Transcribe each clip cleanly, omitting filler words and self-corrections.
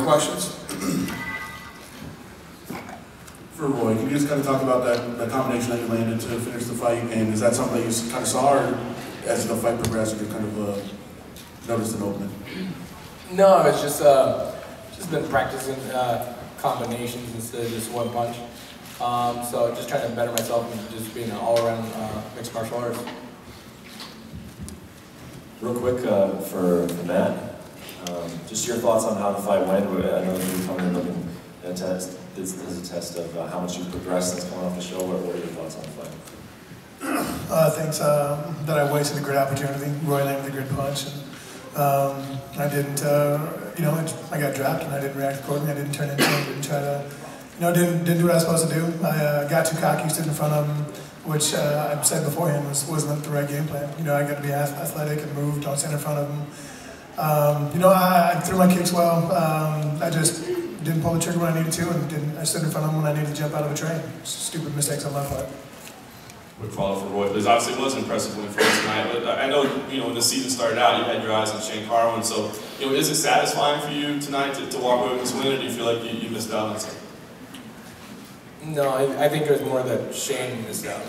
questions? For Roy, can you just kind of talk about that combination that you landed to finish the fight, and is that something that you kind of saw, or as the fight progressed, you kind of noticed an opening? No, it's just been practicing combinations instead of just one punch. So just trying to better myself and just being an all-around mixed martial arts. Real quick for Matt, just your thoughts on how the fight went. I know you were coming in looking at test. This is a test of how much you've progressed since coming off the show. What are your thoughts on the fight? Thanks that I wasted a great opportunity. Roy landed a good punch, and I didn't, I got dropped and I didn't react accordingly. I didn't turn into him, didn't try to, didn't do what I was supposed to do. I got too cocky, stood in front of him, which I've said beforehand wasn't the right game plan. I got to be athletic and move, don't stand in front of him. I threw my kicks well. I just didn't pull the trigger when I needed to, and I stood in front of him when I needed to jump out of a train. Stupid mistakes on my part. Quick follow for Roy, because obviously it was an impressive win for us tonight. But I know, when the season started out, you had your eyes on Shane Carwin. So, is it satisfying for you tonight to walk away with this win, or do you feel like you missed out on something? No, I think it was more that Shane missed out. I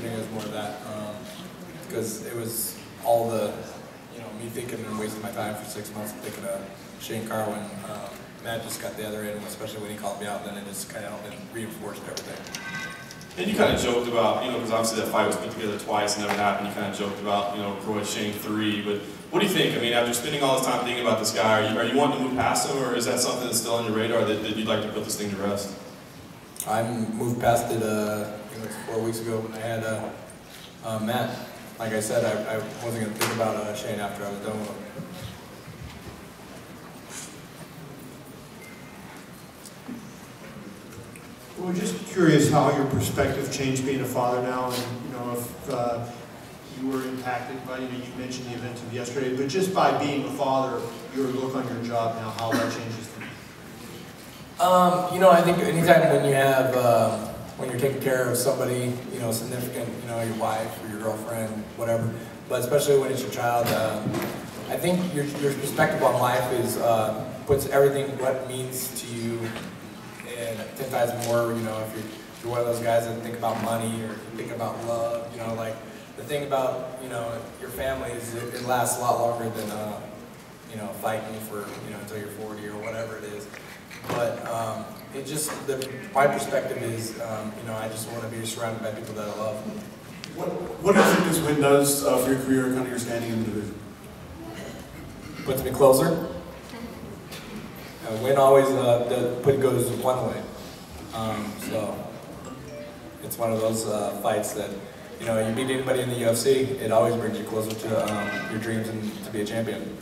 think it was more of that, because it was all the, me thinking and wasting my time for 6 months thinking of Shane Carwin. Matt just got the other end, especially when he called me out, then it just kind of reinforced everything. And you kind of joked about, because obviously that fight was put together twice and never happened. You kind of joked about, Roy Shane 3. But what do you think? I mean, after spending all this time thinking about this guy, are you wanting to move past him, or is that something that's still on your radar that you'd like to put this thing to rest? I moved past it, I think it was 4 weeks ago when I had Matt. Like I said, I wasn't going to think about Shane after I was done with him. Well, just curious how your perspective changed being a father now, and if you were impacted by, you mentioned the events of yesterday, but just by being a father, your look on your job now, how that changes things. I think anytime when you have, when you're taking care of somebody, significant, your wife or your girlfriend, whatever, but especially when it's your child, I think your perspective on life is, puts everything, what it means to you, and 10 times more, if you're one of those guys that think about money or think about love, like the thing about, your family is it lasts a lot longer than, fighting for, until you're 40 or whatever it is. But it just, my perspective is, I just want to be surrounded by people that I love. What do you think this win does for your career and kind of your standing in the division? Puts me closer. A win always goes one way. So it's one of those fights that, you beat anybody in the UFC, it always brings you closer to your dreams and to be a champion.